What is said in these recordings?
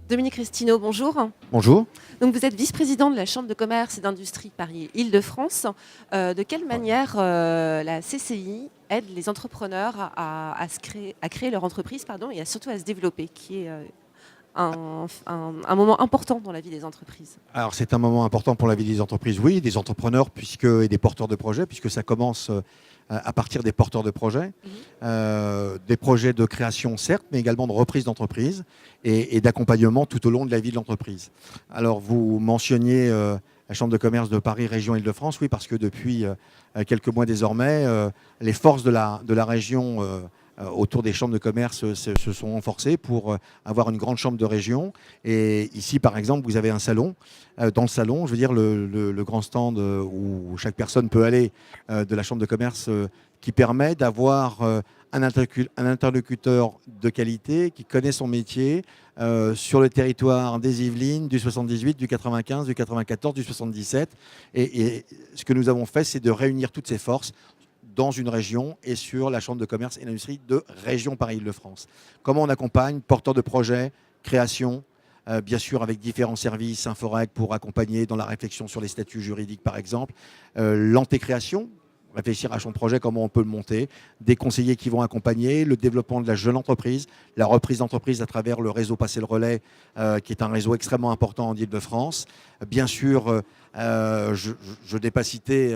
Dominique Restineau, bonjour. Bonjour. Donc vous êtes vice-président de la Chambre de commerce et d'industrie Paris-Île-de-France. De quelle manière la CCI aide les entrepreneurs à créer leur entreprise et surtout à se développer, qui est un moment important dans la vie des entreprises? Alors c'est un moment important pour la vie des entreprises, oui, des entrepreneurs et des porteurs de projets, puisque ça commence à partir des porteurs de projets, des projets de création certes, mais également de reprise d'entreprise et d'accompagnement tout au long de la vie de l'entreprise. Alors vous mentionniez la Chambre de commerce de Paris, région Île-de-France, oui, parce que depuis quelques mois désormais, les forces de la région autour des chambres de commerce se sont renforcées pour avoir une grande chambre de région. Et ici, par exemple, vous avez un salon. Dans le salon, je veux dire, le grand stand où chaque personne peut aller de la chambre de commerce qui permet d'avoir un interlocuteur de qualité qui connaît son métier sur le territoire des Yvelines, du 78, du 95, du 94, du 77. Et ce que nous avons fait, c'est de réunir toutes ces forces dans une région et sur la Chambre de commerce et d'industrie de région Paris-Île-de-France. Comment on accompagne porteurs de projets, création, bien sûr avec différents services, Inforec pour accompagner dans la réflexion sur les statuts juridiques par exemple, l'antécréation, réfléchir à son projet, comment on peut le monter, des conseillers qui vont accompagner le développement de la jeune entreprise, la reprise d'entreprise à travers le réseau Passer le Relais, qui est un réseau extrêmement important en Île-de-France. Bien sûr, je n'ai pas cité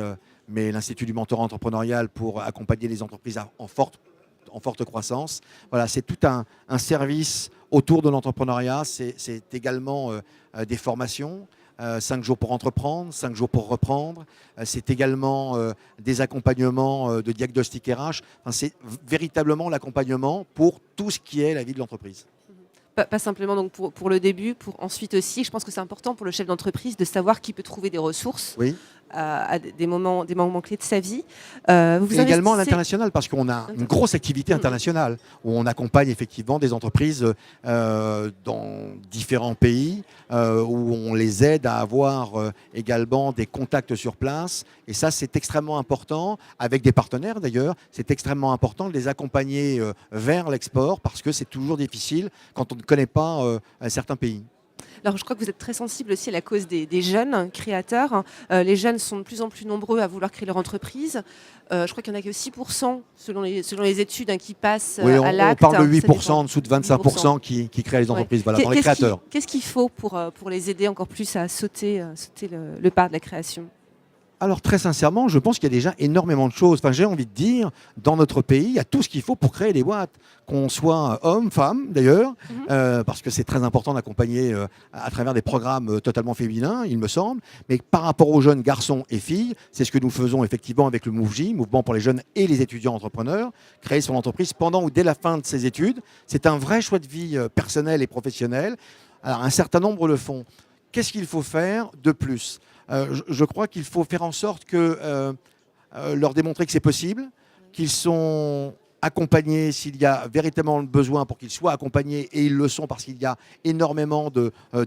mais l'Institut du mentorat entrepreneurial pour accompagner les entreprises en forte croissance. Voilà, c'est tout un service autour de l'entrepreneuriat. C'est également des formations, 5 jours pour entreprendre, 5 jours pour reprendre. C'est également des accompagnements de diagnostic RH. Enfin, c'est véritablement l'accompagnement pour tout ce qui est la vie de l'entreprise. Pas simplement donc pour le début, pour ensuite aussi, je pense que c'est important pour le chef d'entreprise de savoir qui peut trouver des ressources à des moments clés de sa vie. Vous également à l'international, parce qu'on a une grosse activité internationale, où on accompagne effectivement des entreprises dans différents pays, où on les aide à avoir également des contacts sur place. Et ça, c'est extrêmement important, avec des partenaires d'ailleurs, c'est extrêmement important de les accompagner vers l'export, parce que c'est toujours difficile quand on ne connaît pas certains pays. Alors, je crois que vous êtes très sensible aussi à la cause des jeunes créateurs. Les jeunes sont de plus en plus nombreux à vouloir créer leur entreprise. Je crois qu'il n'y en a que 6% selon les études qui passent à l'acte. On parle de 8%, en dessous de 25% qui créent les entreprises, voilà, dans les créateurs. Qu'est-ce qu'il faut pour les aider encore plus à sauter le pas de la création ? Alors très sincèrement, je pense qu'il y a déjà énormément de choses. Enfin, j'ai envie de dire, dans notre pays, il y a tout ce qu'il faut pour créer des boîtes. Qu'on soit homme, femme d'ailleurs, parce que c'est très important d'accompagner à travers des programmes totalement féminins, il me semble. Mais par rapport aux jeunes garçons et filles, c'est ce que nous faisons effectivement avec le MoveJ, Mouvement pour les jeunes et les étudiants entrepreneurs. Créer son entreprise pendant ou dès la fin de ses études, c'est un vrai choix de vie personnel et professionnel. Alors un certain nombre le font. Qu'est-ce qu'il faut faire de plus ? Je crois qu'il faut faire en sorte que leur démontrer que c'est possible, qu'ils sont accompagnés s'il y a véritablement besoin pour qu'ils soient accompagnés, et ils le sont parce qu'il y a énormément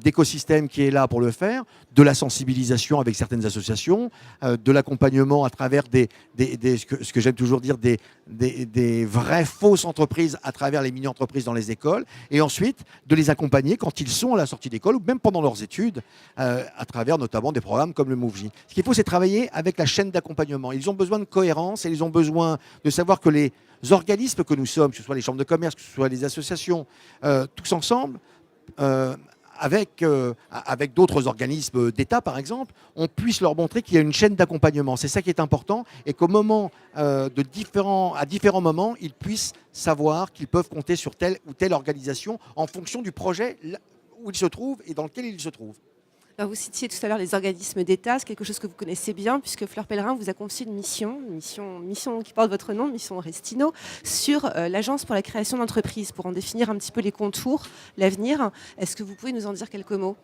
d'écosystèmes qui est là pour le faire, de la sensibilisation avec certaines associations, de l'accompagnement à travers ce que j'aime toujours dire, des vraies fausses entreprises à travers les mini-entreprises dans les écoles, et ensuite de les accompagner quand ils sont à la sortie d'école ou même pendant leurs études, à travers notamment des programmes comme le MoveJ. Ce qu'il faut, c'est travailler avec la chaîne d'accompagnement. Ils ont besoin de cohérence et ils ont besoin de savoir que les organismes que nous sommes, que ce soit les chambres de commerce, que ce soit les associations, tous ensemble, avec d'autres organismes d'État par exemple, on puisse leur montrer qu'il y a une chaîne d'accompagnement. C'est ça qui est important, et qu'au moment à différents moments, ils puissent savoir qu'ils peuvent compter sur telle ou telle organisation en fonction du projet où ils se trouvent et dans lequel ils se trouvent. Alors vous citiez tout à l'heure les organismes d'État, c'est quelque chose que vous connaissez bien, puisque Fleur Pellerin vous a confié une mission qui porte votre nom, mission Restineau, sur l'Agence pour la création d'entreprises, pour en définir un petit peu les contours, l'avenir. Est-ce que vous pouvez nous en dire quelques mots ?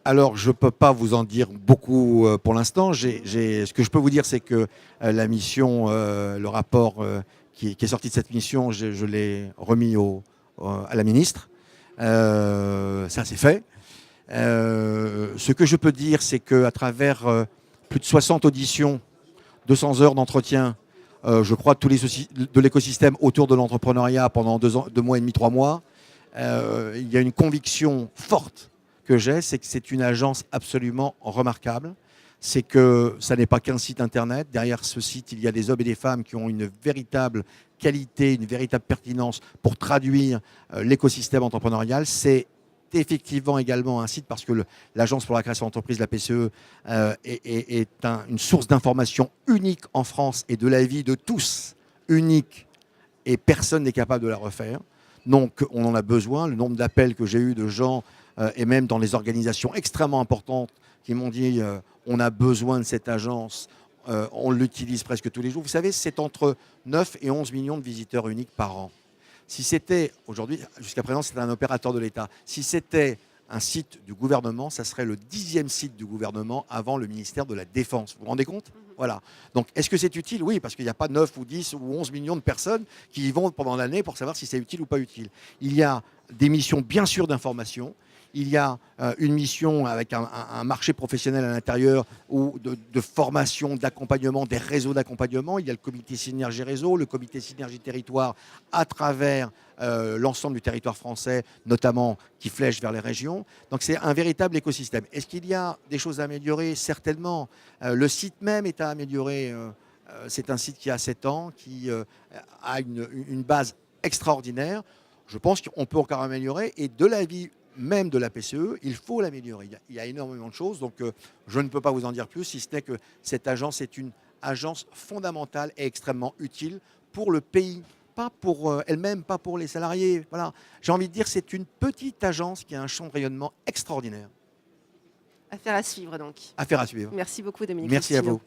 Alors, je ne peux pas vous en dire beaucoup pour l'instant. Ce que je peux vous dire, c'est que la mission, le rapport qui est sorti de cette mission, je l'ai remis à la ministre. Ça, c'est fait. Ce que je peux dire, c'est qu'à travers plus de 60 auditions, 200 heures d'entretien, je crois, de l'écosystème autour de l'entrepreneuriat pendant 2 mois et demi, 3 mois, il y a une conviction forte que j'ai, c'est que c'est une agence absolument remarquable. C'est que ça n'est pas qu'un site internet. Derrière ce site, il y a des hommes et des femmes qui ont une véritable qualité, une véritable pertinence pour traduire l'écosystème entrepreneurial. C'est effectivement également un site parce que l'Agence pour la création d'entreprise, la PCE, est une source d'information unique en France et de l'avis de tous, unique, et personne n'est capable de la refaire. Donc on en a besoin. Le nombre d'appels que j'ai eu de gens, et même dans les organisations extrêmement importantes, qui m'ont dit on a besoin de cette agence, on l'utilise presque tous les jours. Vous savez, c'est entre 9 et 11 millions de visiteurs uniques par an. Si c'était, aujourd'hui, jusqu'à présent, c'était un opérateur de l'État. Si c'était un site du gouvernement, ça serait le 10e site du gouvernement avant le ministère de la Défense. Vous vous rendez compte ? Voilà. Donc, est-ce que c'est utile ? Oui, parce qu'il n'y a pas 9 ou 10 ou 11 millions de personnes qui y vont pendant l'année pour savoir si c'est utile ou pas utile. Il y a des missions, bien sûr, d'information. Il y a une mission avec un marché professionnel à l'intérieur ou de formation, d'accompagnement, des réseaux d'accompagnement. Il y a le comité Synergie Réseau, le comité Synergie Territoire à travers l'ensemble du territoire français, notamment qui flèche vers les régions. Donc c'est un véritable écosystème. Est-ce qu'il y a des choses à améliorer ? Certainement. Le site même est à améliorer. C'est un site qui a 7 ans, qui a une base extraordinaire. Je pense qu'on peut encore améliorer. Et de l'avis même de la PCE, il faut l'améliorer. Il y a énormément de choses, donc je ne peux pas vous en dire plus, si ce n'est que cette agence est une agence fondamentale et extrêmement utile pour le pays, pas pour elle-même, pas pour les salariés. Voilà. J'ai envie de dire, c'est une petite agence qui a un champ de rayonnement extraordinaire. Affaire à suivre donc. Affaire à suivre. Merci beaucoup Dominique. Merci à vous.